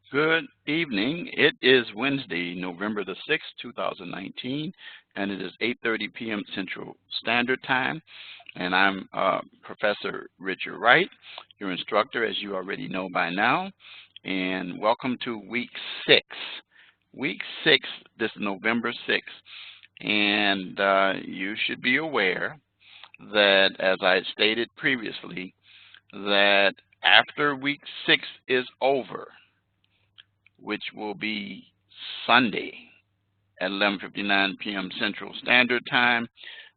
Good evening. It is Wednesday, November the 6th, 2019, and it is 8:30 p.m. Central Standard Time. And I'm Professor Richard Wright, your instructor, as you already know by now. And welcome to week 6. Week 6, this November 6th. And you should be aware that, as I stated previously, that after week 6 is over, which will be Sunday at 11:59 p.m. Central Standard Time,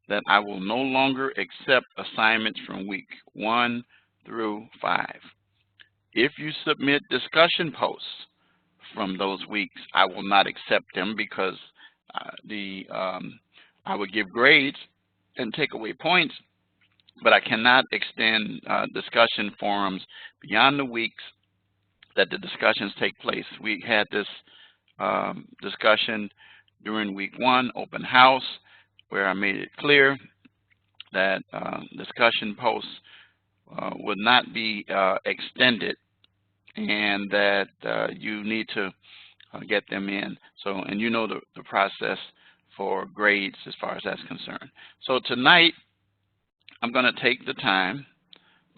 that I will no longer accept assignments from week 1 through 5. If you submit discussion posts from those weeks, I will not accept them because I would give grades and take away points, but I cannot extend discussion forums beyond the weeks that the discussions take place. We had this discussion during week 1, open house, where I made it clear that discussion posts would not be extended, and that you need to get them in. So, and you know the process for grades as far as that's concerned. So tonight, I'm going to take the time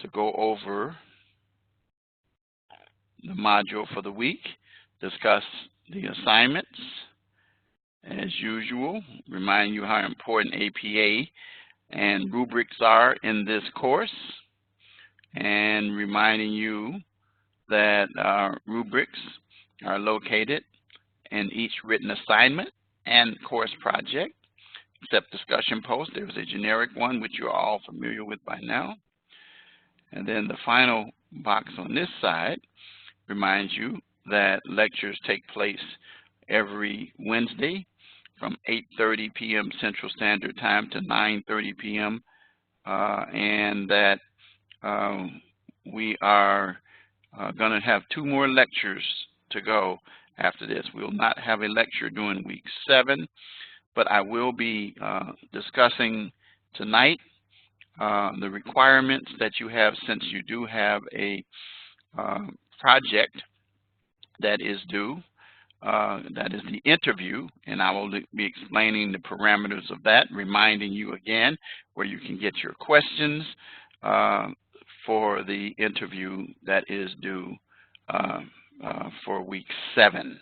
to go over the module for the week, discuss the assignments, as usual, remind you how important APA and rubrics are in this course, and reminding you that rubrics are located in each written assignment and course project, except discussion posts. There's a generic one, which you're all familiar with by now. And then the final box on this side reminds you that lectures take place every Wednesday from 8:30 p.m. Central Standard Time to 9:30 p.m. And that we are going to have 2 more lectures to go after this. We will not have a lecture during week 7, but I will be discussing tonight the requirements that you have, since you do have a project that is due, that is the interview, and I will be explaining the parameters of that, reminding you again where you can get your questions for the interview that is due for week 7,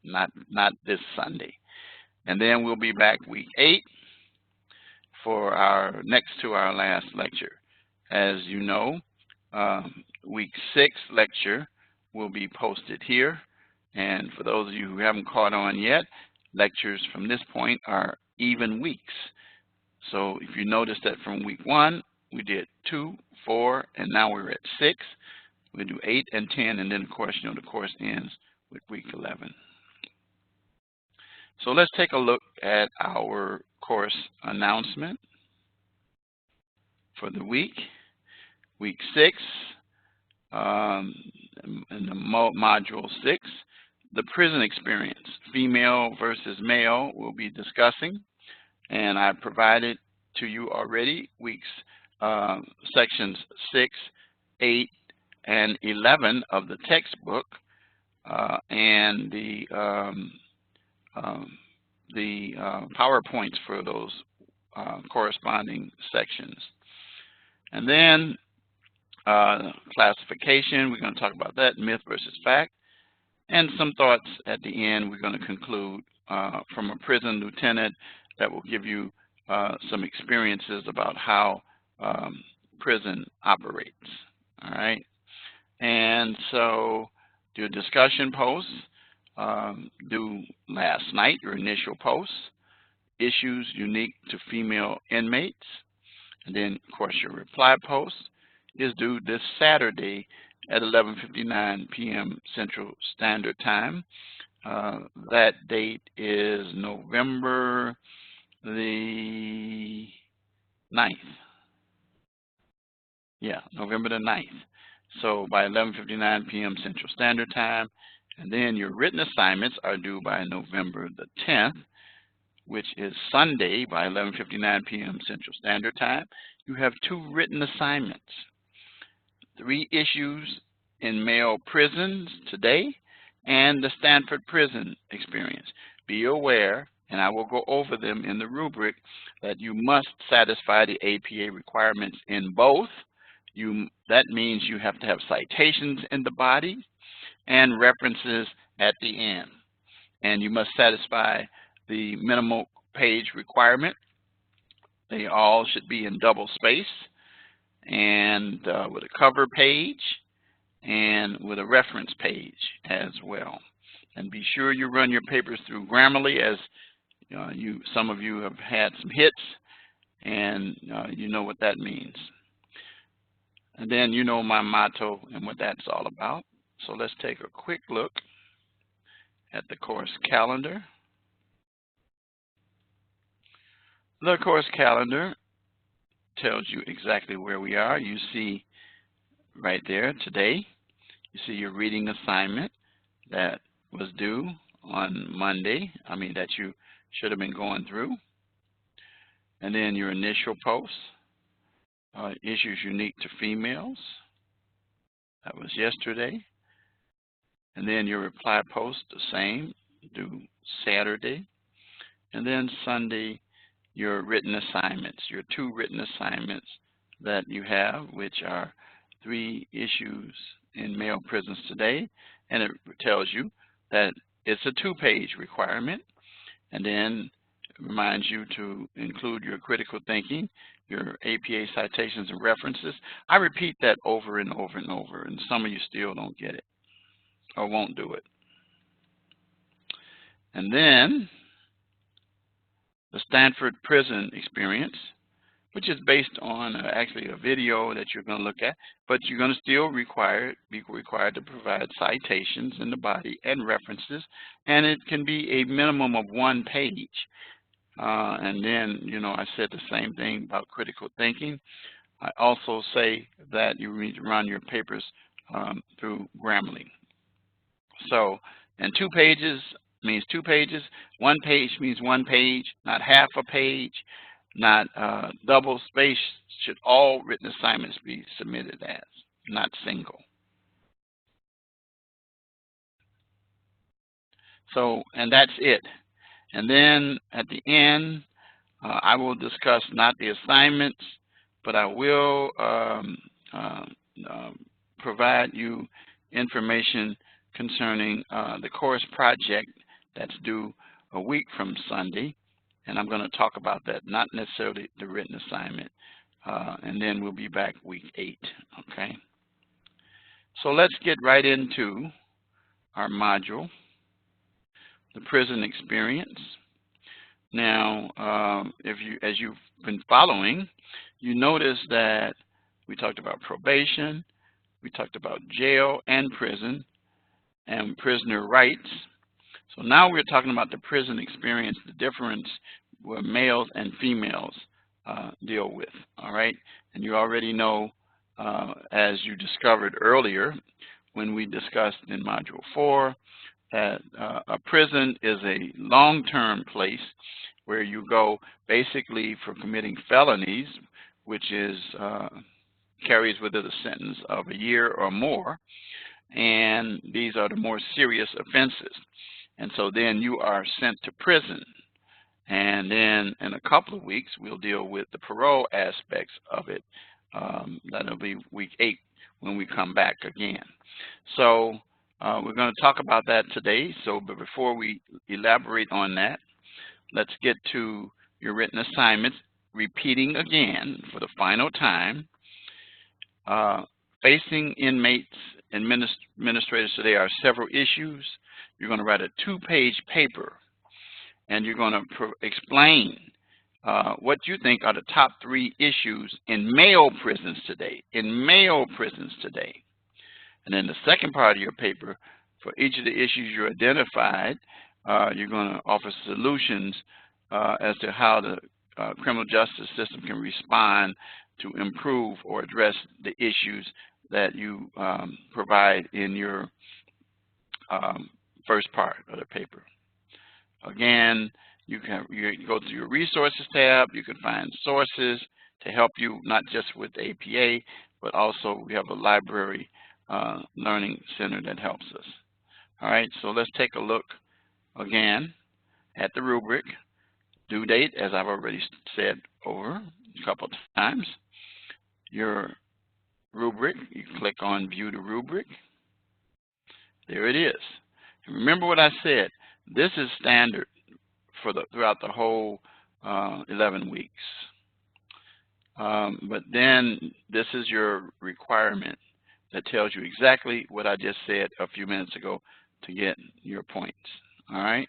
not this Sunday. And then we'll be back week 8 for our next to our last lecture. As you know, week 6 lecture will be posted here, and for those of you who haven't caught on yet, lectures from this point are even weeks. So if you notice that from week 1 we did 2, 4, and now we're at 6. We do 8 and 10, and then of course, you know, the course ends with week 11. So let's take a look at our course announcement for the week. Week 6, in the module 6, the prison experience, female versus male, we'll be discussing. And I provided to you already weeks, sections 6, 8, and 11 of the textbook, and the PowerPoints for those corresponding sections. And then classification, we're going to talk about that, myth versus fact, and some thoughts at the end. We're going to conclude from a prison lieutenant that will give you some experiences about how prison operates. All right, and so your discussion posts due last night, your initial posts, issues unique to female inmates, and then of course your reply post is due this Saturday at 11:59 p.m. Central Standard Time. That date is November the 9th. Yeah, November the 9th. So by 11:59 p.m. Central Standard Time. And then your written assignments are due by November the 10th, which is Sunday by 11:59 p.m. Central Standard Time. You have 2 written assignments. 3 issues in male prisons today, and the Stanford prison experience. Be aware, and I will go over them in the rubric, that you must satisfy the APA requirements in both. That means you have to have citations in the body and references at the end. And you must satisfy the minimal page requirement. They all should be in double space and with a cover page and with a reference page as well. And be sure you run your papers through Grammarly, as some of you have had some hits, and you know what that means. And then you know my motto and what that's all about. So let's take a quick look at the course calendar. The course calendar tells you exactly where we are. You see right there today, you see your reading assignment that was due on Monday, that you should have been going through. And then your initial post, issues unique to females, that was yesterday. And then your reply post, the same, due Saturday. And then Sunday, your written assignments, your 2 written assignments that you have, which are 3 issues in male prisons today. And it tells you that it's a 2-page requirement. And then it reminds you to include your critical thinking, your APA citations and references. I repeat that over and over and over, and some of you still don't get it or won't do it. And then the Stanford prison experience, which is based on actually a video that you're going to look at, but you're going to still be required to provide citations in the body and references, and it can be a minimum of 1 page. And then, I said the same thing about critical thinking. I also say that you need to run your papers through Grammarly. So, and 2 pages means 2 pages. 1 page means 1 page, not half a page, not double space. Should all written assignments be submitted as, not single. So, and that's it. And then at the end, I will discuss not the assignments, but I will provide you information concerning the course project that's due a week from Sunday. And I'm going to talk about that, not necessarily the written assignment. And then we'll be back week 8, okay? So let's get right into our module, the prison experience. Now, as you've been following, you notice that we talked about probation, we talked about jail and prison, and prisoner rights. So now we're talking about the prison experience, the difference where males and females deal with, all right? And you already know, as you discovered earlier when we discussed in Module 4, that a prison is a long-term place where you go basically for committing felonies, which is carries with it a sentence of a year or more, and these are the more serious offenses. And so then you are sent to prison. And then in a couple of weeks, we'll deal with the parole aspects of it. That'll be week 8 when we come back again. So we're going to talk about that today. But before we elaborate on that, let's get to your written assignments. Repeating again for the final time, facing inmates and administrators today are several issues. You're going to write a 2-page paper, and you're going to explain what you think are the top 3 issues in male prisons today. In male prisons today. And then the second part of your paper, for each of the issues you identified, you're going to offer solutions as to how the criminal justice system can respond to improve or address the issues that you provide in your first part of the paper. Again, you go to your resources tab. You can find sources to help you, not just with APA, but also we have a library learning center that helps us. All right, so let's take a look again at the rubric. Due date, as I've already said over a couple of times. Your rubric, you click on View the Rubric. There it is. And remember what I said. This is standard for throughout the whole 11 weeks. But then this is your requirement that tells you exactly what I just said a few minutes ago to get your points. All right?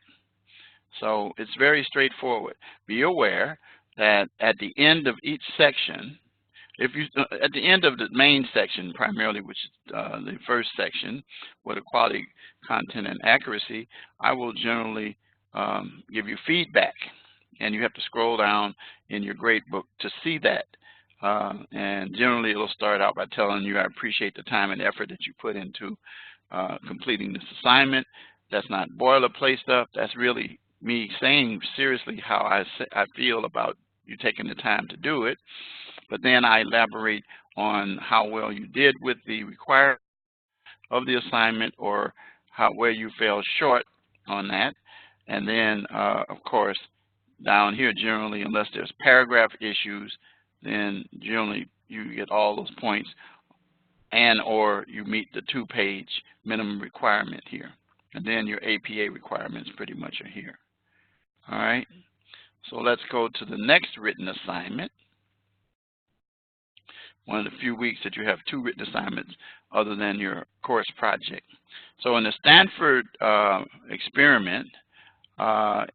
So it's very straightforward. Be aware that at the end of each section, if you at the end of the main section primarily, which is the first section, with quality, content, and accuracy, I will generally give you feedback, and you have to scroll down in your grade book to see that. And generally, it'll start out by telling you, I appreciate the time and effort that you put into completing this assignment. That's not boilerplate stuff. That's really me saying seriously how I feel about you taking the time to do it. But then I elaborate on how well you did with the requirement of the assignment, or where you fell short on that. And then, of course, down here, generally, unless there's paragraph issues, then generally you get all those points, and or you meet the 2-page minimum requirement here. And then your APA requirements pretty much are here. All right, so let's go to the next written assignment. One of the few weeks that you have 2 written assignments other than your course project. So in the Stanford experiment,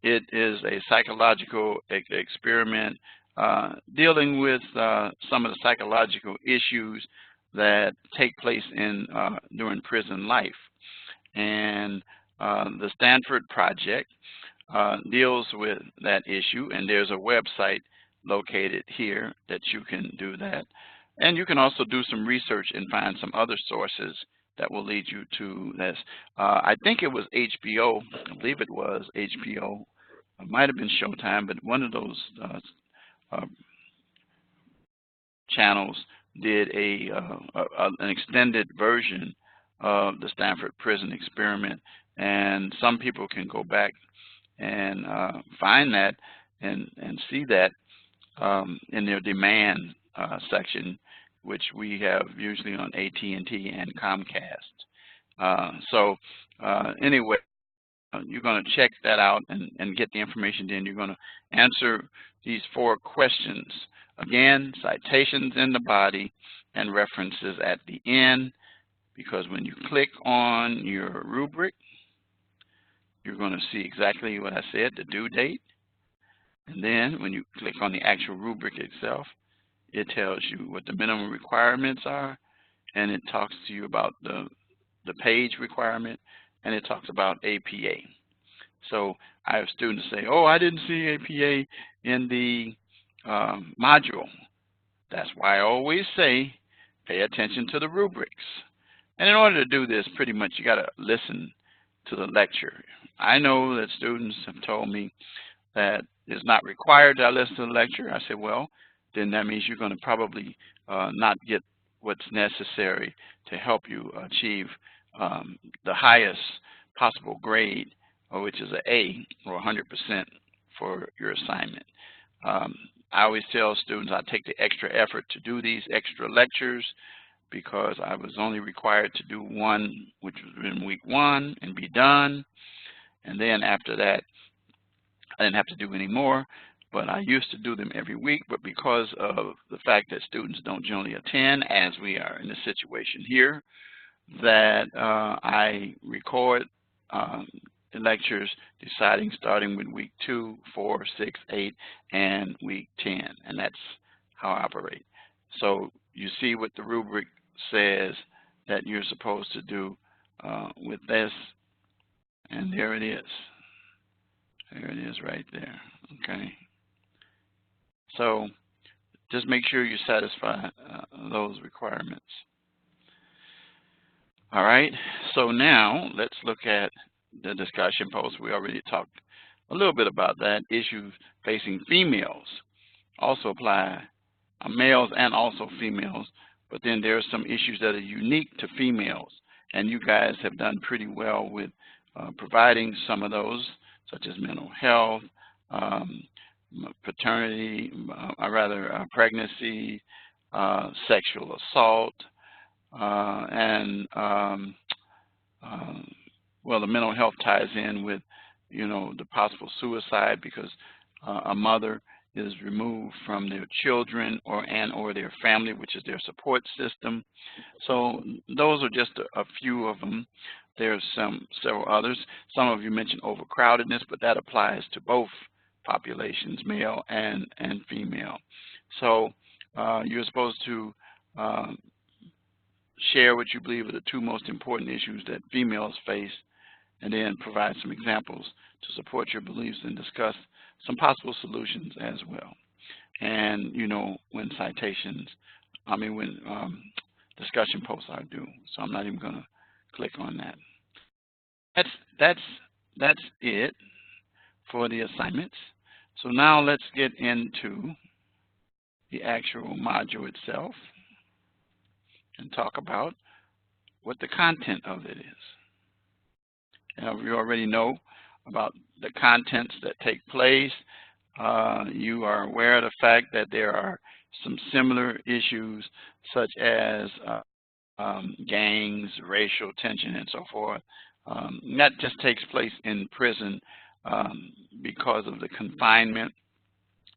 it is a psychological experiment dealing with some of the psychological issues that take place during prison life. And the Stanford project deals with that issue, and there's a website located here that you can do that. And you can also do some research and find some other sources that will lead you to this. I think it was HBO. I believe it was HBO. It might have been Showtime, but one of those channels did an extended version of the Stanford prison experiment. And some people can go back and find that and see that in their demand section, which we have usually on AT&T and Comcast. So anyway, you're going to check that out and get the information. Then you're going to answer these 4 questions. Again, citations in the body and references at the end, because when you click on your rubric, you're going to see exactly what I said, the due date. And then when you click on the actual rubric itself, it tells you what the minimum requirements are, and it talks to you about the page requirement, and it talks about APA. So I have students say, oh, I didn't see APA in the module. That's why I always say pay attention to the rubrics. And in order to do this, pretty much you got to listen to the lecture. I know that students have told me that it's not required that I listen to the lecture. I said, well, then that means you're going to probably not get what's necessary to help you achieve the highest possible grade, which is an A, or 100% for your assignment. I always tell students I take the extra effort to do these extra lectures because I was only required to do 1, which was in week 1, and be done. And then after that, I didn't have to do any more. But I used to do them every week, but because of the fact that students don't generally attend, as we are in the situation here, that I record the lectures starting with week 2, 4, 6, 8, and week 10, and that's how I operate. So you see what the rubric says that you're supposed to do with this, and there it is. There it is right there, okay? So just make sure you satisfy those requirements. All right, so now let's look at the discussion post. We already talked a little bit about that. Issues facing females also apply, males and also females, but then there are some issues that are unique to females. and you guys have done pretty well with providing some of those, such as mental health, paternity, pregnancy, sexual assault, and well, the mental health ties in with, the possible suicide because a mother is removed from their children or their family, which is their support system. So those are just a few of them. There's several others. Some of you mentioned overcrowdedness, but that applies to both populations, male and female. So you're supposed to share what you believe are the two most important issues that females face, and then provide some examples to support your beliefs and discuss some possible solutions as well. And when discussion posts are due. So I'm not even going to click on that. That's it for the assignments. So now let's get into the actual module itself and talk about what the content of it is. Now, you already know about the contents that take place. You are aware of the fact that there are some similar issues such as gangs, racial tension, and so forth. That just takes place in prison because of the confinement,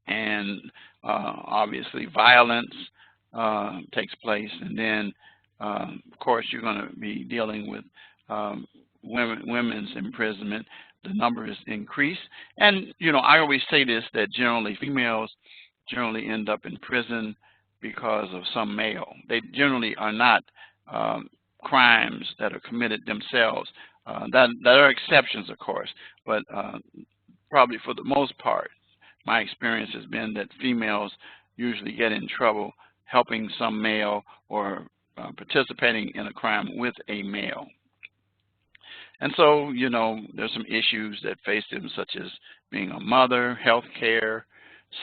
and obviously violence takes place. And then, of course, you're going to be dealing with women's imprisonment. The numbers increase, and I always say this, that generally females generally end up in prison because of some male. They generally are not crimes that are committed themselves. That are exceptions, of course, but probably for the most part, my experience has been that females usually get in trouble helping some male or participating in a crime with a male. And so, there's some issues that face them, such as being a mother, health care,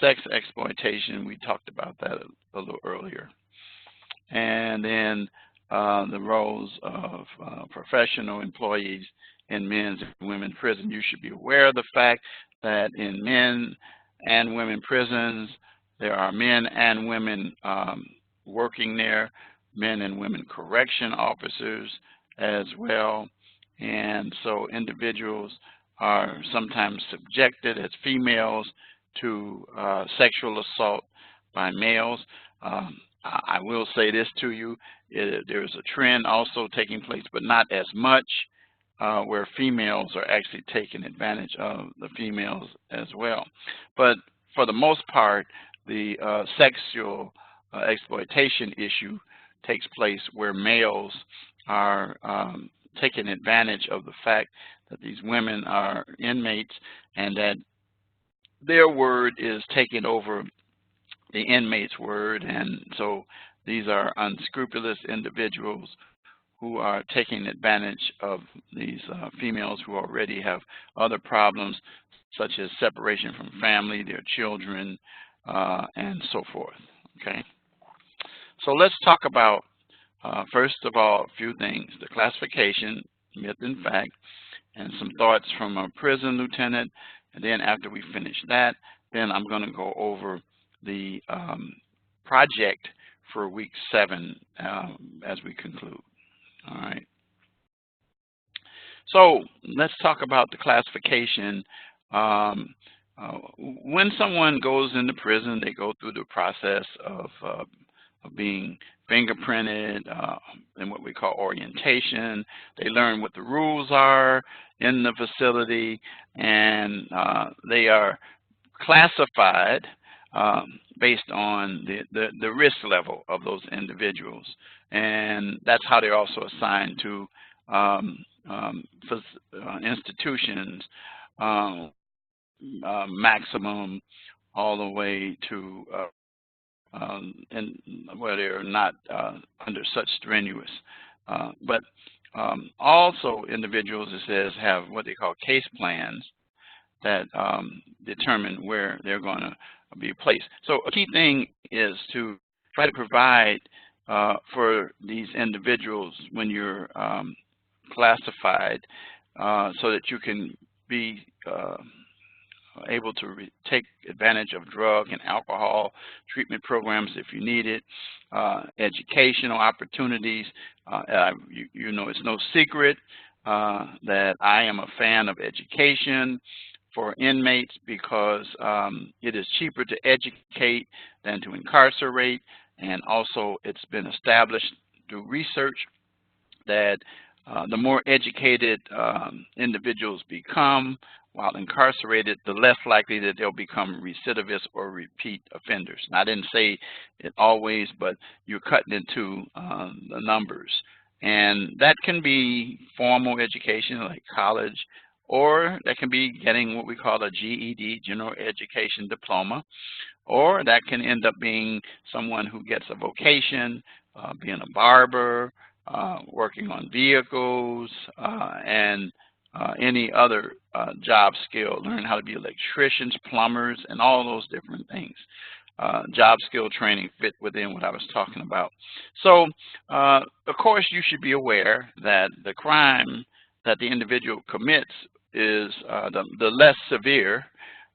sex exploitation. We talked about that a little earlier. And then the roles of professional employees in men's and women's prison. You should be aware of the fact that in men and women prisons, there are men and women working there, men and women correction officers as well. And so individuals are sometimes subjected as females to sexual assault by males. I will say this to you, there's a trend also taking place, but not as much, where females are actually taking advantage of the females as well. But for the most part, the sexual exploitation issue takes place where males are taking advantage of the fact that these women are inmates and that their word is taking over the inmate's word. And so these are unscrupulous individuals who are taking advantage of these females who already have other problems, such as separation from family, their children, and so forth. Okay. So let's talk about first of all, a few things: the classification, myth and fact, and some thoughts from a prison lieutenant. And then after we finish that, then I'm going to go over the project for week 7 as we conclude. All right. So let's talk about the classification. When someone goes into prison, they go through the process of being fingerprinted in what we call orientation. They learn what the rules are in the facility, and they are classified based on the risk level of those individuals. And that's how they're also assigned to institutions, maximum all the way to and where they're not under such strenuous. But also individuals, it says, have what they call case plans that determine where they're going to be placed. So a key thing is to try to provide for these individuals when you're classified, so that you can be able to take advantage of drug and alcohol treatment programs if you need it, educational opportunities. You know, it's no secret that I am a fan of education for inmates because it is cheaper to educate than to incarcerate, and also it's been established through research that the more educated individuals become while incarcerated, the less likely that they'll become recidivists or repeat offenders. And I didn't say it always, but you're cutting into the numbers. And that can be formal education like college, or that can be getting what we call a GED, General Education Diploma, or that can end up being someone who gets a vocation, being a barber, working on vehicles, and any other job skill, learn how to be electricians, plumbers, and all those different things. Job skill training fit within what I was talking about. So, of course, you should be aware that the crime that the individual commits is the less severe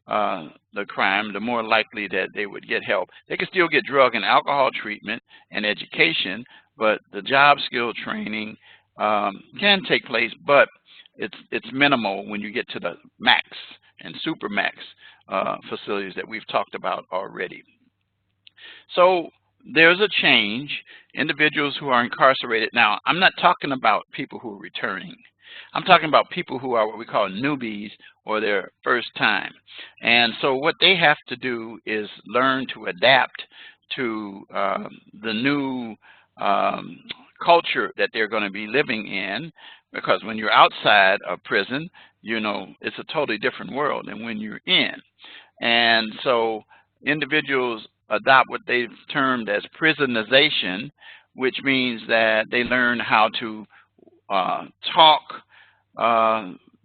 the crime, the more likely that they would get help. They can still get drug and alcohol treatment and education, but the job skill training can take place, but it's minimal when you get to the max and super max facilities that we've talked about already. So there's a change. Individuals who are incarcerated. Now, I'm not talking about people who are returning. I'm talking about people who are what we call newbies or their first time. And so what they have to do is learn to adapt to the new culture that they're going to be living in, because when you're outside of prison, you know, it's a totally different world than when you're in. And so individuals adopt what they've termed as prisonization, which means that they learn how to talk,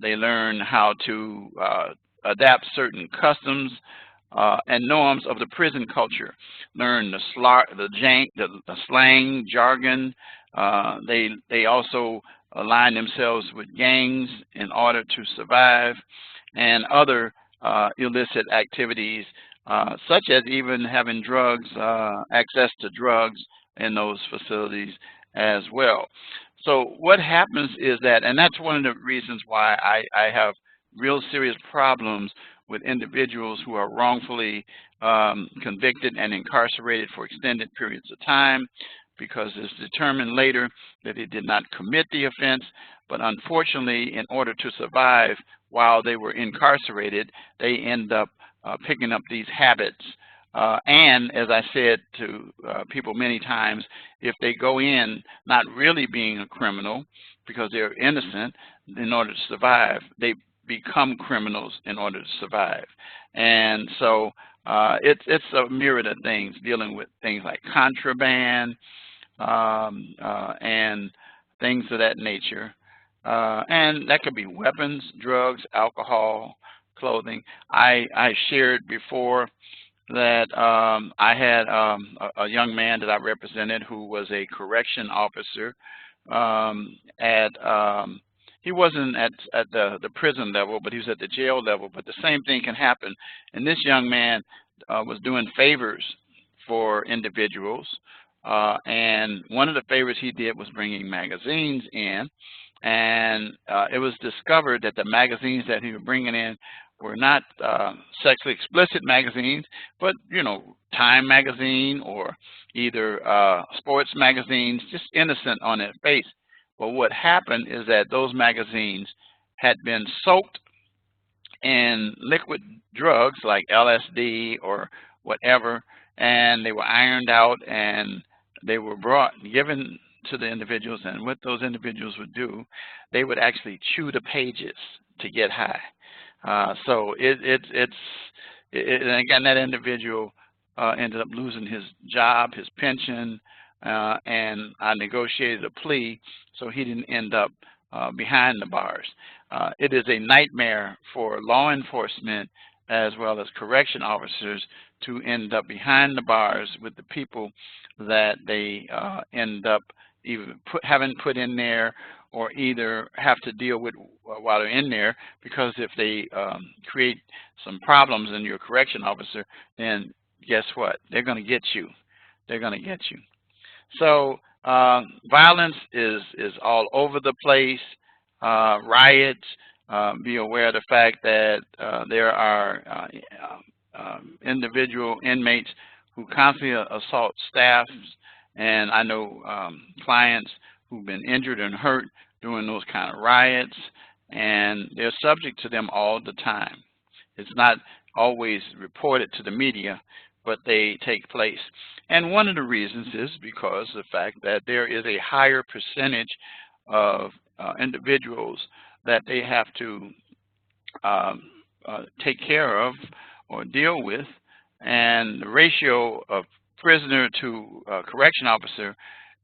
they learn how to adapt certain customs and norms of the prison culture, learn the slang, jargon. They also align themselves with gangs in order to survive, and other illicit activities, such as even having drugs, access to drugs in those facilities as well. So what happens is that, and that's one of the reasons why I have real serious problems with individuals who are wrongfully convicted and incarcerated for extended periods of time, because it's determined later that they did not commit the offense, but unfortunately, in order to survive while they were incarcerated, they end up picking up these habits. And as I said to people many times, if they go in not really being a criminal because they're innocent, in order to survive, they become criminals in order to survive. And so it's a myriad of things, dealing with things like contraband and things of that nature. And that could be weapons, drugs, alcohol, clothing. I shared before that I had a young man that I represented who was a correction officer he wasn't at the prison level, but he was at the jail level. But the same thing can happen. And this young man was doing favors for individuals. And one of the favors he did was bringing magazines in. And it was discovered that the magazines that he was bringing in were not sexually explicit magazines, but, you know, Time magazine or either sports magazines, just innocent on their face. But what happened is that those magazines had been soaked in liquid drugs like LSD or whatever, and they were ironed out and they were given to the individuals. And what those individuals would do, they would actually chew the pages to get high. So and again, that individual ended up losing his job, his pension, and I negotiated a plea so he didn't end up behind the bars. It is a nightmare for law enforcement as well as correction officers to end up behind the bars with the people that they end up either having put in there or either have to deal with while they're in there, because if they create some problems in your correction officer, then guess what? They're going to get you. They're going to get you. So violence is all over the place. Riots. Be aware of the fact that there are individual inmates who constantly assault staff, and I know clients who've been injured and hurt during those kind of riots, and they're subject to them all the time. It's not always reported to the media, but they take place. And one of the reasons is because of the fact that there is a higher percentage of individuals that they have to take care of or deal with, and the ratio of prisoner to correction officer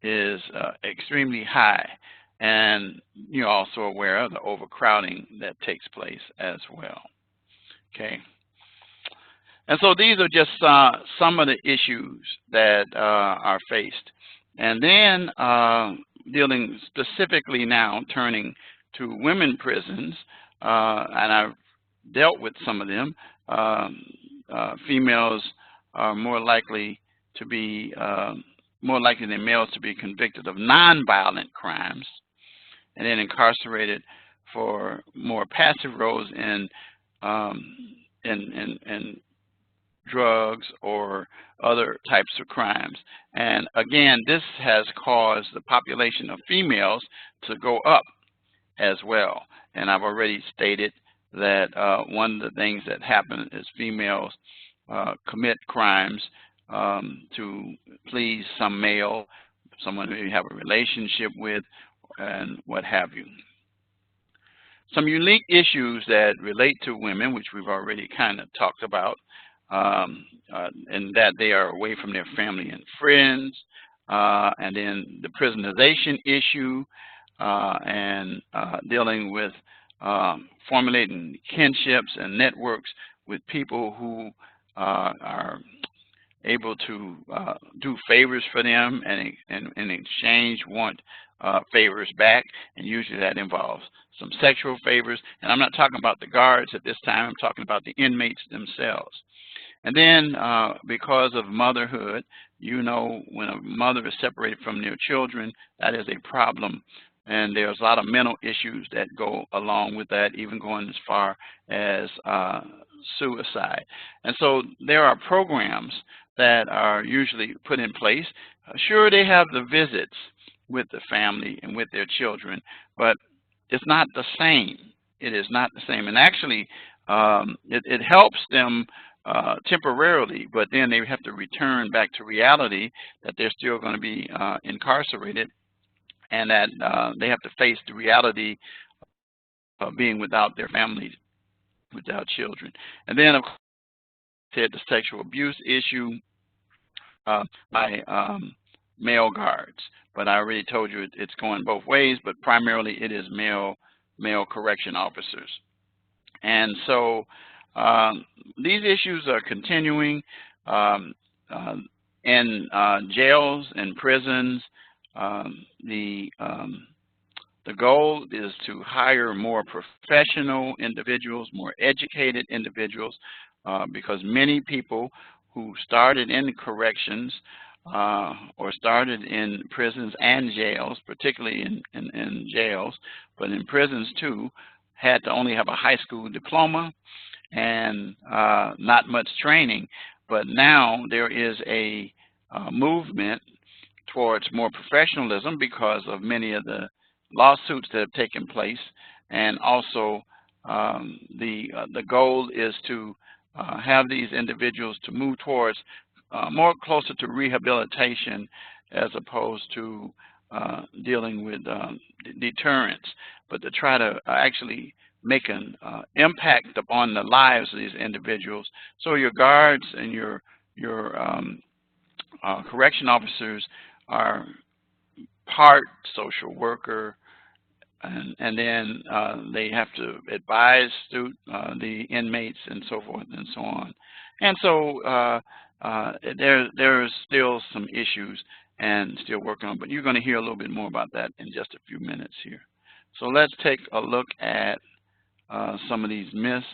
is extremely high. And you're also aware of the overcrowding that takes place as well. Okay. And so these are just some of the issues that are faced. And then dealing specifically now, turning to women prisons, and I've dealt with some of them. Females are more likely to be, more likely than males to be convicted of nonviolent crimes, and then incarcerated for more passive roles in drugs or other types of crimes. And again, this has caused the population of females to go up as well. And I've already stated that one of the things that happen is females commit crimes to please some male, someone who you have a relationship with, and what have you. Some unique issues that relate to women, which we've already kind of talked about, and that they are away from their family and friends, and then the prisonization issue, and dealing with formulating kinships and networks with people who are able to do favors for them, and in exchange want favors back, and usually that involves some sexual favors. And I'm not talking about the guards at this time, I'm talking about the inmates themselves. And then because of motherhood, you know, when a mother is separated from their children, that is a problem. And there's a lot of mental issues that go along with that, even going as far as suicide. And so there are programs that are usually put in place. Sure, they have the visits with the family and with their children, but it's not the same. It is not the same. And actually, it helps them temporarily, but then they have to return back to reality that they're still going to be incarcerated, and that they have to face the reality of being without their families, without children. And then, of course, the sexual abuse issue by male guards. But I already told you it's going both ways, but primarily it is male correction officers. And so these issues are continuing in jails and prisons. The goal is to hire more professional individuals, more educated individuals, because many people who started in corrections or started in prisons and jails, particularly in jails, but in prisons too, had to only have a high school diploma and not much training. But now there is a movement towards more professionalism because of many of the lawsuits that have taken place, and also the goal is to have these individuals to move towards more closer to rehabilitation as opposed to dealing with deterrence, but to try to actually make an impact upon the lives of these individuals. So your guards and your correction officers are part social worker, and then they have to advise the inmates and so forth and so on. And so there's still some issues and still working on, but you're going to hear a little bit more about that in just a few minutes here. So let's take a look at some of these myths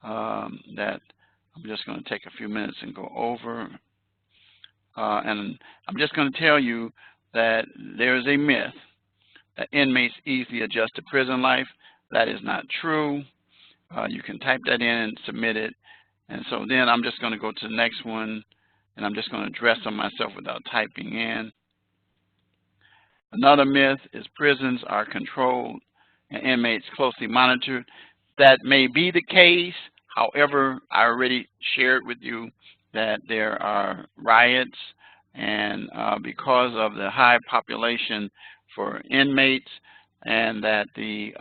that I'm just going to take a few minutes and go over. And I'm just going to tell you that there's a myth that inmates easily adjust to prison life. That is not true. You can type that in and submit it. And so then I'm just going to go to the next one, and I'm just going to address them myself without typing in. Another myth is prisons are controlled and inmates closely monitored. That may be the case. However, I already shared with you that there are riots, and because of the high population for inmates, and that the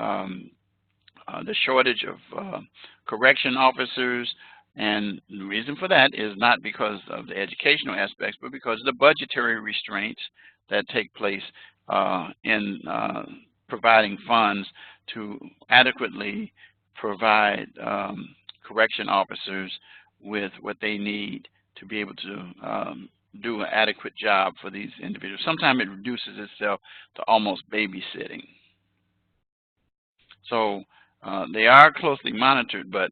shortage of correction officers, and the reason for that is not because of the educational aspects, but because of the budgetary restraints that take place in providing funds to adequately provide correction officers with what they need to be able to do an adequate job for these individuals. Sometimes it reduces itself to almost babysitting. So they are closely monitored, but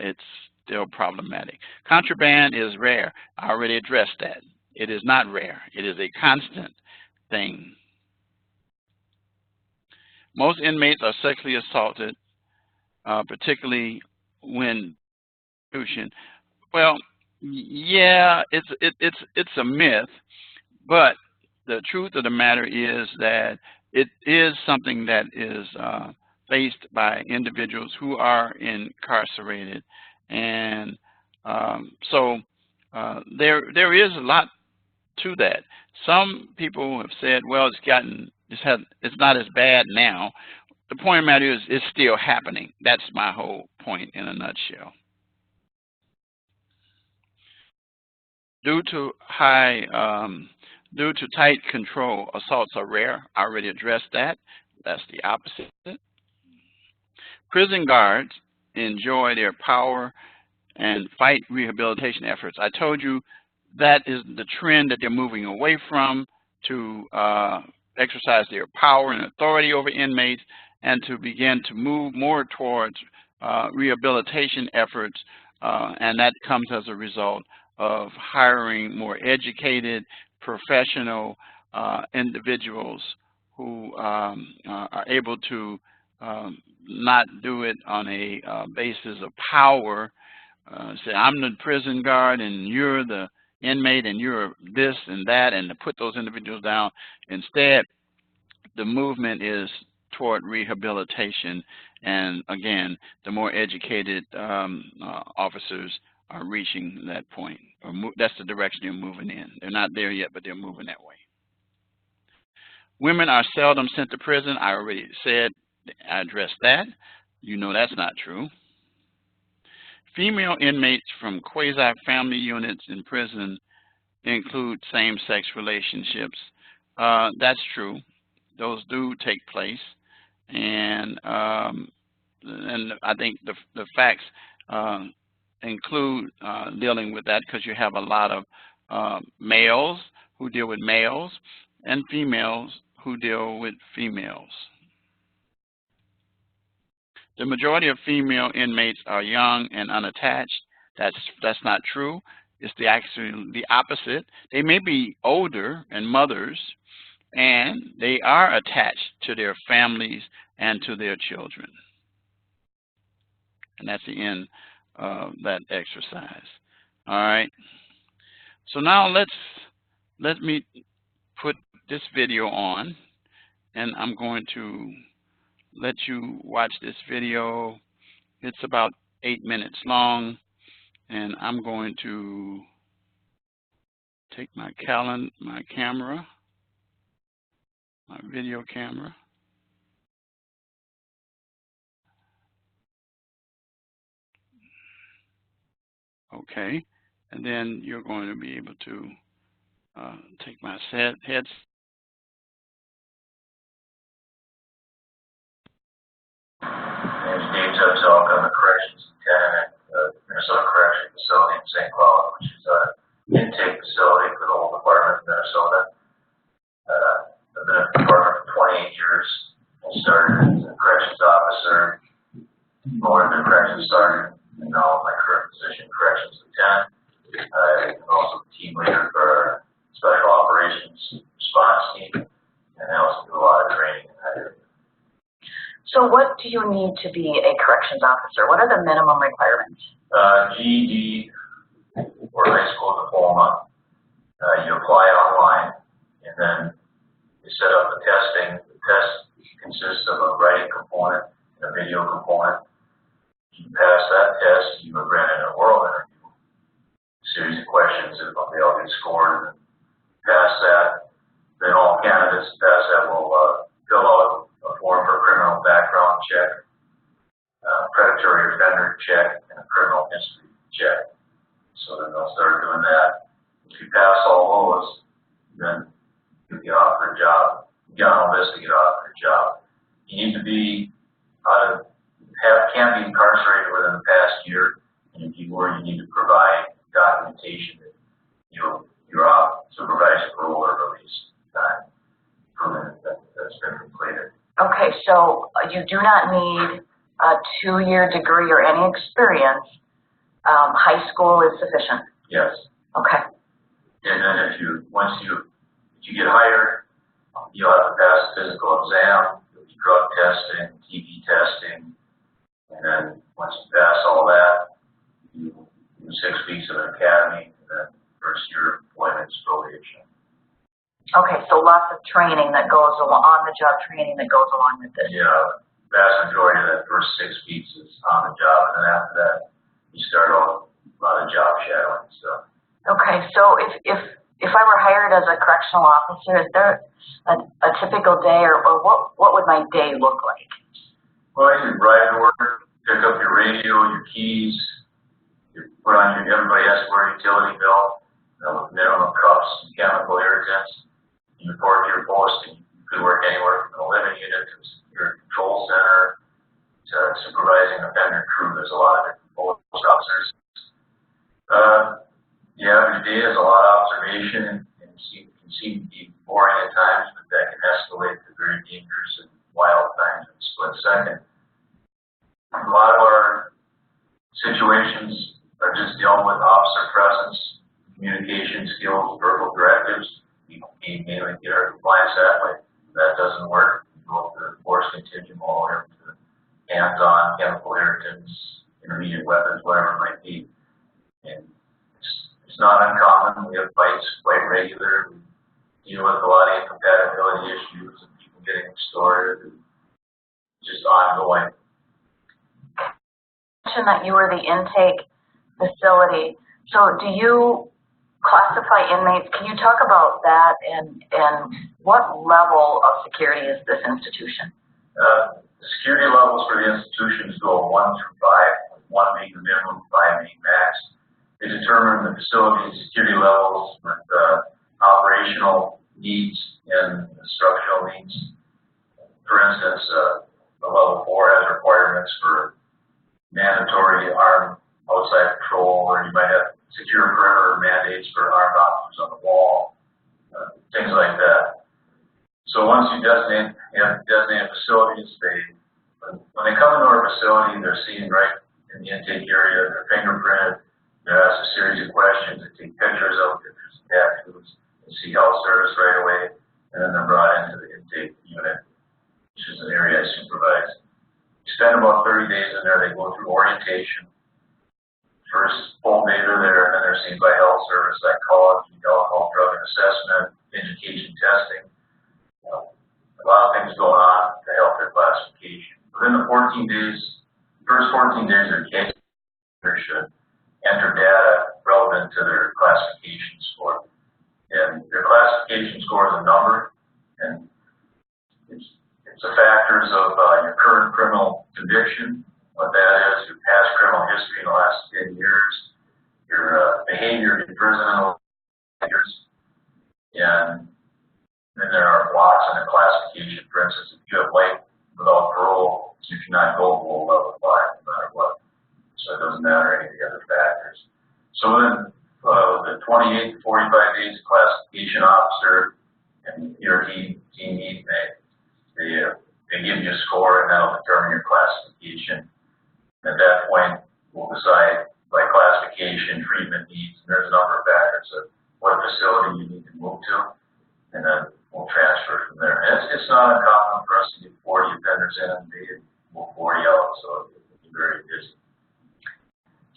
it's still problematic. Contraband is rare. I already addressed that. It is not rare. It is a constant thing. Most inmates are sexually assaulted, particularly when prostitution. Well, yeah, it's a myth, but the truth of the matter is that it is something that is faced by individuals who are incarcerated, and so there is a lot to that. Some people have said, well, it's not as bad now. The point of the matter is it's still happening. That's my whole point in a nutshell. Due to tight control, assaults are rare. I already addressed that. That's the opposite. Prison guards enjoy their power and fight rehabilitation efforts. I told you that is the trend that they're moving away from, to exercise their power and authority over inmates, and to begin to move more towards rehabilitation efforts, and that comes as a result of hiring more educated, professional individuals who are able to not do it on a basis of power. Say, I'm the prison guard and you're the inmate and you're this and that, and to put those individuals down. Instead, the movement is toward rehabilitation, and again, the more educated officers are reaching that point. That's the direction they're moving in. They're not there yet, but they're moving that way. Women are seldom sent to prison. I already said, I addressed that. You know that's not true. Female inmates from quasi-family units in prison include same-sex relationships. That's true. Those do take place, and I think the facts include dealing with that, because you have a lot of males who deal with males and females who deal with females. The majority of female inmates are young and unattached. That's not true. It's actually the opposite. They may be older and mothers, and they are attached to their families and to their children. And that's the end of that exercise. All right. So now let me put this video on, and I'm going to let you watch this video. It's about 8 minutes long, and I'm going to take my camera, my video camera. Okay, and then you're going to be able to take my heads. name's Dave Tubbs-Elk. I'm a corrections lieutenant at the Minnesota Correctional Facility in St. Cloud, which is an intake facility for the whole department of Minnesota. I've been at the department for 28 years. I started as a corrections officer, promoted to corrections sergeant, and now my current position, corrections lieutenant. I'm also the team leader for our special operations response team, and I also do a lot of training in that area. So what do you need to be a corrections officer? What are the minimum requirements? GED or high school diploma. You apply online, and then you set up the testing. The test consists of a writing component and a video component. If you pass that test, you are granted an oral interview. A series of questions, and they all get scored. And pass that, then all candidates pass that will fill out a form for a criminal background check, predatory offender check, and a criminal history check. So then they'll start doing that. If you pass all those, then you'll get offered a job. You get on a list to get offered a job. You need to be can't be incarcerated within the past year, and if you were, you need to provide documentation that you're off supervised parole or release time, proving that that's been completed. Okay, so you do not need a 2-year degree or any experience. High school is sufficient. Yes. Okay. And then once you get hired, you'll have to pass a physical exam, there'll be drug testing, TB testing, and then once you pass all that, you do 6 weeks of an academy, and then first year of employment is probation. Okay, so lots of training that goes along, on-the-job training that goes along with this. Yeah, vast majority of that first 6 weeks is on the job, and then after that, you start off a lot of job shadowing stuff. Okay, so if I were hired as a correctional officer, is there a typical day, or what would my day look like? Well, you drive to work, pick up your radio, your keys, you put on everybody has to wear a utility belt, with minimum cups and chemical irritants. You report to your post, and you could work anywhere from the living unit to your control center to supervising offender crew. There's a lot of different post officers. The average day is a lot of observation and can seem to be boring at times, but that can escalate to very dangerous and wild times in a split second. A lot of our situations are just dealing with officer presence, communication skills, verbal directives. We mainly get our compliance that way. If that doesn't work, we go up to the force contingent all the way up to hands-on, chemical irritants, intermediate weapons, whatever it might be. And it's not uncommon. We have fights quite regular. We deal with a lot of incompatibility issues and people getting extorted, and just ongoing. You mentioned that you were the intake facility. So do you classify inmates? Can you talk about that, and what level of security is this institution? The security levels for the institutions go 1 through 5, with 1 being the minimum, 5 being max. They determine the facility's security levels with operational needs and instructional needs. For instance, the level 4 has requirements for mandatory armed outside patrol, or you might have secure perimeter mandates for armed officers on the wall, things like that. So once you designate facilities, when they come into our facility, they're seen right in the intake area, they're fingerprinted, they're asked a series of questions, they take pictures of pictures of tattoos, they see health service right away, and then they're brought into the intake unit, which is an area I supervise. You spend about 30 days in there, they go through orientation. First full day they're there, and then they're seen by health service, psychology, alcohol, drug and assessment, education testing. A lot of things going on to help their classification. Within the 14 days, first 14 days of case, they should enter data relevant to their classification score. And their classification score is a number, and it's the factors of your current criminal conviction, what that is, your past criminal history in the last 10 years, your behavior in prison in the last 10 years, and then there are blocks in the classification. For instance, if you have life without parole, if you're not go below level 5, no matter what. So it doesn't matter any of the other factors. So then the 28 to 45 days classification officer and he or he team meet, they give you a score and that'll determine your classification. At that point, we'll decide by classification, treatment needs, and there's a number of factors of what facility you need to move to, and then we'll transfer from there. And it's not uncommon for us to get 40 offenders in and they move 40 out, so it'll be very busy.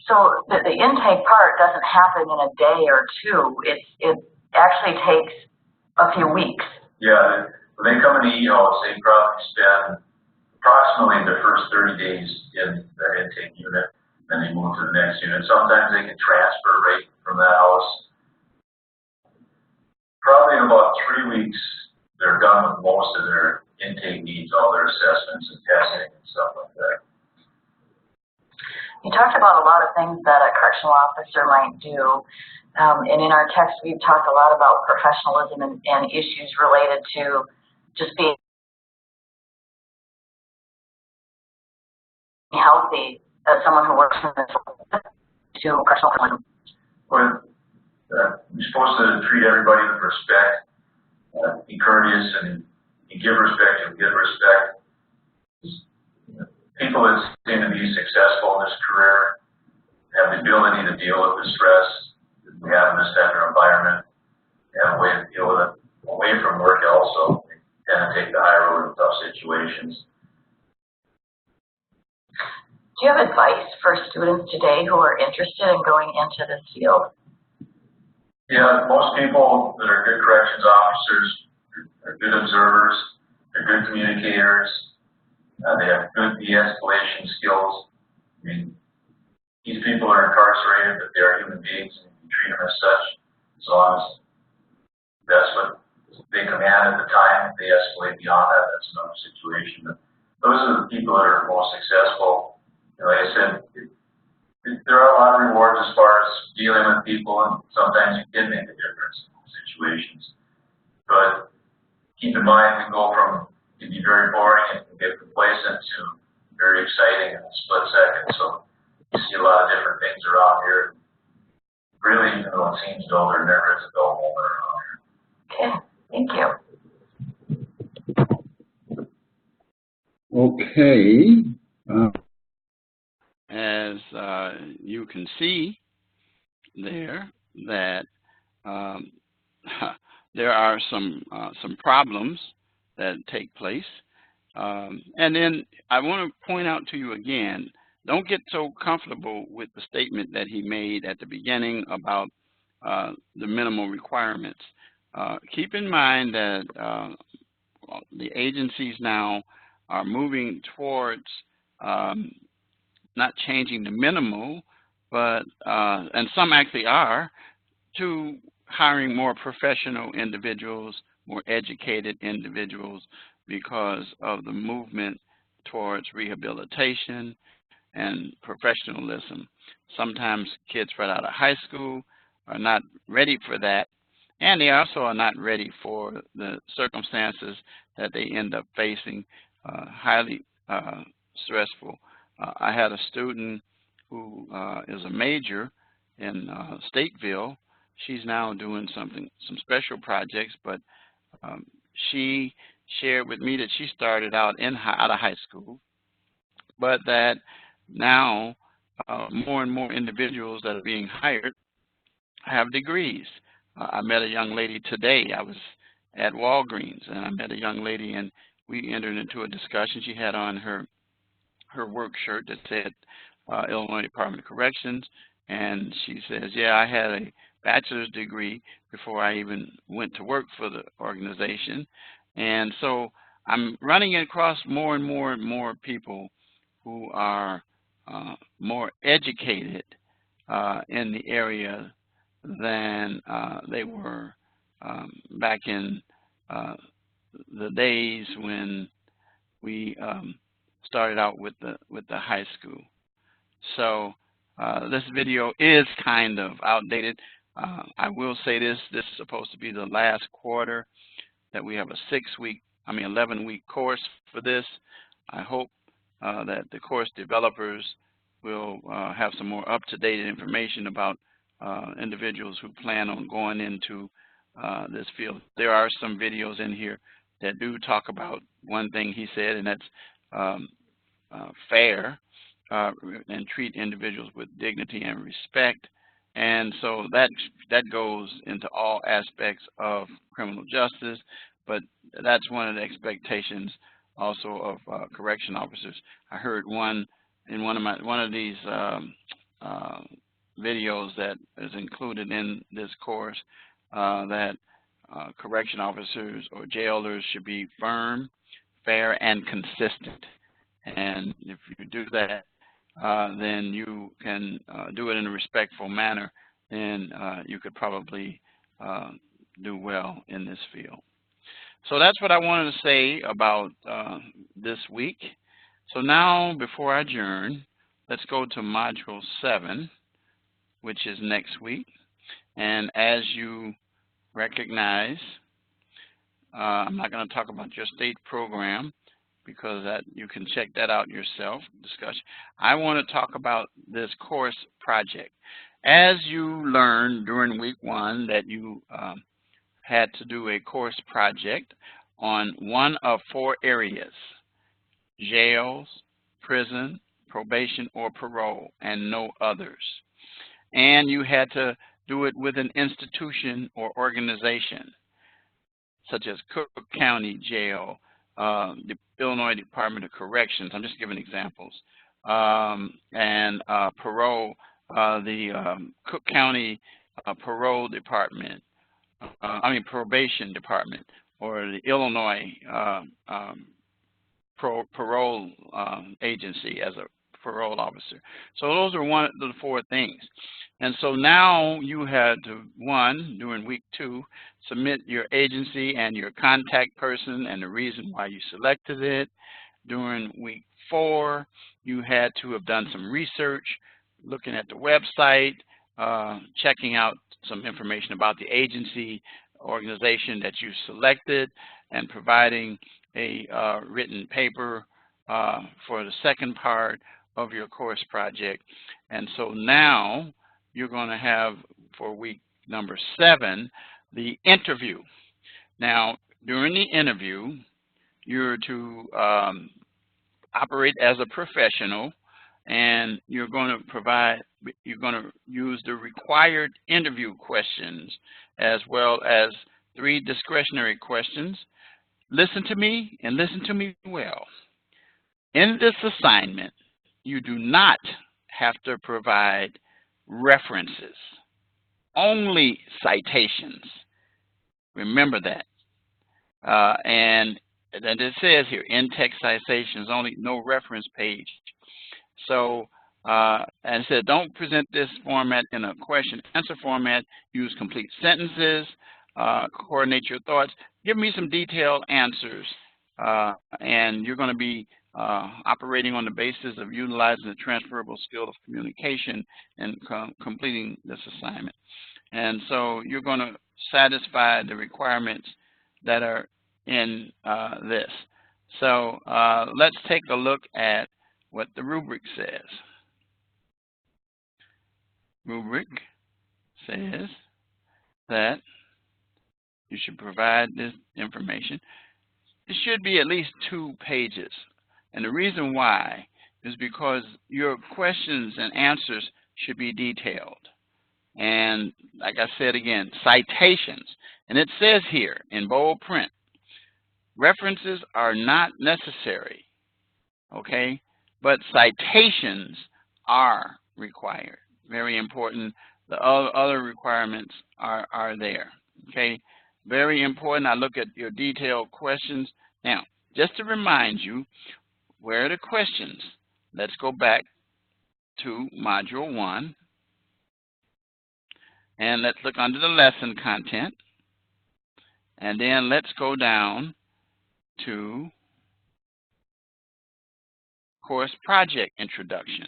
So the intake part doesn't happen in a day or two. It actually takes a few weeks. Yeah, when they come in the EOs, they probably spend approximately the first 30 days in that intake unit, then they move to the next unit. Sometimes they can transfer right from that house. Probably in about 3 weeks, they're done with most of their intake needs, all their assessments and testing and stuff like that. You talked about a lot of things that a correctional officer might do. And in our text, we've talked a lot about professionalism and issues related to just being healthy as someone who works in this to professionalism. Well, you're supposed to treat everybody with respect, be courteous, and you give respect, you'll give respect. People that seem to be successful in this career have the ability to deal with the stress that we have in this type of environment, have a way to deal with it away from work also. They tend to take the high road in tough situations. Do you have advice for students today who are interested in going into this field? Yeah, most people that are good corrections officers are good observers, they're good communicators, they have good de-escalation skills. I mean, these people are incarcerated, but they are human beings and you treat them as such. As long as that's what they command at the time, if they escalate beyond that, that's another situation. But those are the people that are most successful. And like I said, there are a lot of rewards as far as dealing with people, and sometimes you can make a difference in situations. But keep in mind, we go from it can be very boring and can get complacent to very exciting in a split second. So you see a lot of different things around here. Really, even though it seems dull, there never is a dull moment around here. Okay, thank you. Okay. As you can see there that there are some problems that take place. And then I want to point out to you again, don't get so comfortable with the statement that he made at the beginning about the minimal requirements. Keep in mind that the agencies now are moving towards not changing the minimal, but and some actually are, to hiring more professional individuals, more educated individuals, because of the movement towards rehabilitation and professionalism. Sometimes kids right out of high school are not ready for that, and they also are not ready for the circumstances that they end up facing, highly stressful. I had a student who is a major in Stateville. She's now doing some special projects, but she shared with me that she started out out of high school, but that now more and more individuals that are being hired have degrees. I met a young lady today. I was at Walgreens, and I met a young lady, and we entered into a discussion. She had on her work shirt that said Illinois Department of Corrections, and she says, yeah, I had a bachelor's degree before I even went to work for the organization. And so I'm running across more and more and more people who are more educated in the area than they were back in the days when we started out with the high school. So this video is kind of outdated. I will say this is supposed to be the last quarter that we have a 11-week course for this. I hope that the course developers will have some more up-to-date information about individuals who plan on going into this field. There are some videos in here that do talk about one thing he said, and that's fair and treat individuals with dignity and respect. And so that goes into all aspects of criminal justice, but that's one of the expectations also of correction officers. I heard one in one of these videos that is included in this course that correction officers or jailers should be firm, fair, and consistent. And if you do that, then you can do it in a respectful manner, then you could probably do well in this field. So that's what I wanted to say about this week. So now, before I adjourn, let's go to Module 7, which is next week. And as you recognize, I'm not going to talk about your state program, because you can check that out yourself, discussion. I want to talk about this course project. As you learned during week 1 that you had to do a course project on one of 4 areas: jails, prison, probation, or parole, and no others. And you had to do it with an institution or organization, such as Cook County Jail, the Illinois Department of Corrections. I'm just giving examples. And parole, the Cook County Parole Department, Probation Department, or the Illinois Parole Agency as a parole officer. So those are one of the 4 things. And so now you had to, 1, during week 2, submit your agency and your contact person and the reason why you selected it. During week 4, you had to have done some research, looking at the website, checking out some information about the agency, organization that you selected, and providing a written paper for the second part of your course project. And so now you're going to have, for week number 7, the interview. Now, during the interview, you're to operate as a professional, and you're going to use the required interview questions as well as 3 discretionary questions. Listen to me, and listen to me well. In this assignment, you do not have to provide references, only citations. Remember that. And it says here, in-text citations only, no reference page. So, and it said, don't present this format in a question-answer format. Use complete sentences, coordinate your thoughts. Give me some detailed answers, and you're going to be operating on the basis of utilizing the transferable skill of communication and completing this assignment. And so you're going to satisfy the requirements that are in this. So let's take a look at what the rubric says. Rubric says that you should provide this information. It should be at least 2 pages. And the reason why is because your questions and answers should be detailed. And like I said again, citations. And it says here in bold print, references are not necessary, okay? But citations are required. Very important. The other requirements are there, okay? Very important. I look at your detailed questions. Now, just to remind you, where are the questions? Let's go back to Module 1. And let's look under the lesson content. And then let's go down to course project introduction.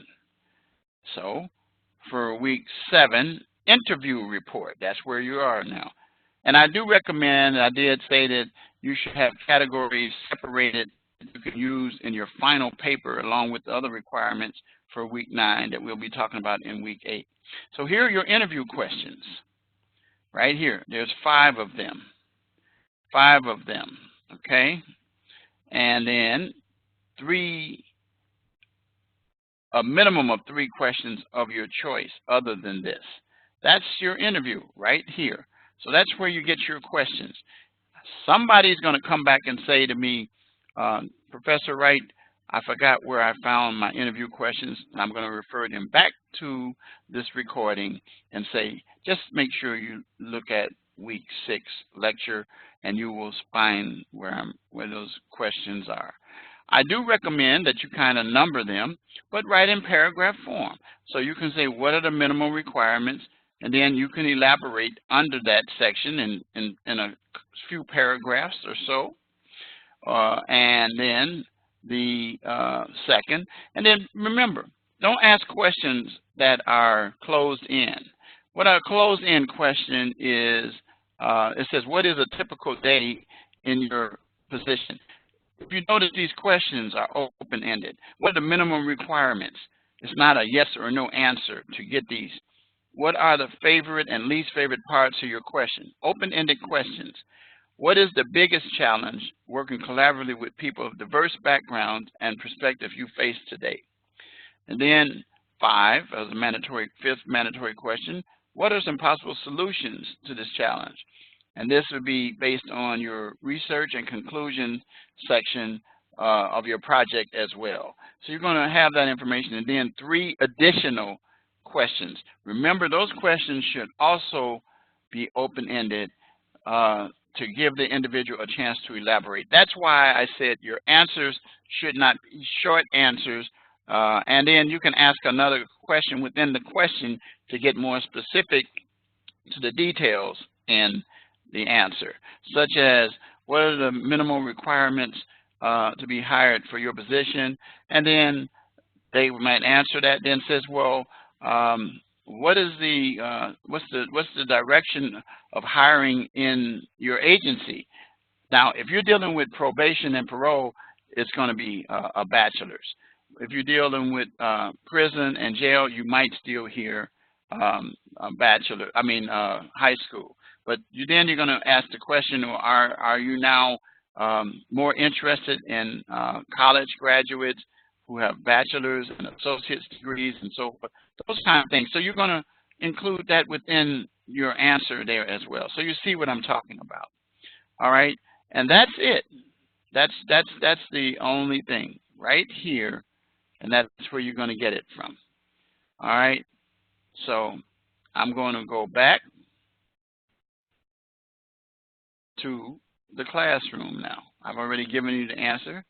So for week 7, interview report. That's where you are now. And I do recommend, I did say that you should have categories separated you can use in your final paper along with the other requirements for week 9 that we'll be talking about in week 8. So here are your interview questions. Right here, there's 5 of them. 5 of them, okay? And then a minimum of 3 questions of your choice other than this. That's your interview right here. So that's where you get your questions. Somebody's going to come back and say to me, Professor Wright, I forgot where I found my interview questions, and I'm going to refer them back to this recording and say, just make sure you look at week 6 lecture, and you will find where those questions are. I do recommend that you kind of number them, but write in paragraph form. So you can say, what are the minimum requirements? And then you can elaborate under that section in a few paragraphs or so. And then the second. And then remember, don't ask questions that are closed in. What a closed in question is, it says, what is a typical day in your position? If you notice, these questions are open-ended. What are the minimum requirements? It's not a yes or no answer to get these. What are the favorite and least favorite parts of your question? Open-ended questions. What is the biggest challenge working collaboratively with people of diverse backgrounds and perspective you face today? And then 5, as a mandatory, 5th mandatory question, what are some possible solutions to this challenge? And this would be based on your research and conclusion section of your project as well. So you're going to have that information, and then 3 additional questions. Remember, those questions should also be open-ended to give the individual a chance to elaborate. That's why I said your answers should not be short answers, and then you can ask another question within the question to get more specific to the details in the answer, such as what are the minimum requirements to be hired for your position, and then they might answer that, then says, well, what's the direction of hiring in your agency? Now, if you're dealing with probation and parole, it's going to be a bachelor's. If you're dealing with prison and jail, you might still hear high school. But then you're going to ask the question, are you now more interested in college graduates who have bachelor's and associate's degrees and so forth, those kind of things. So you're going to include that within your answer there as well. So you see what I'm talking about. All right, and that's it. That's the only thing right here, and that's where you're going to get it from. All right, so I'm going to go back to the classroom now. I've already given you the answer.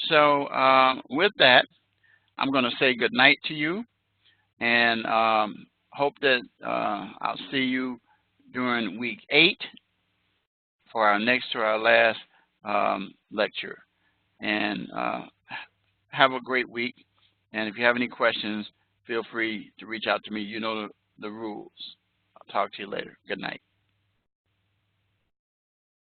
So with that, I'm going to say good night to you, and hope that I'll see you during week 8 for our next to our last lecture. And have a great week. And if you have any questions, feel free to reach out to me. You know the rules. I'll talk to you later. Good night.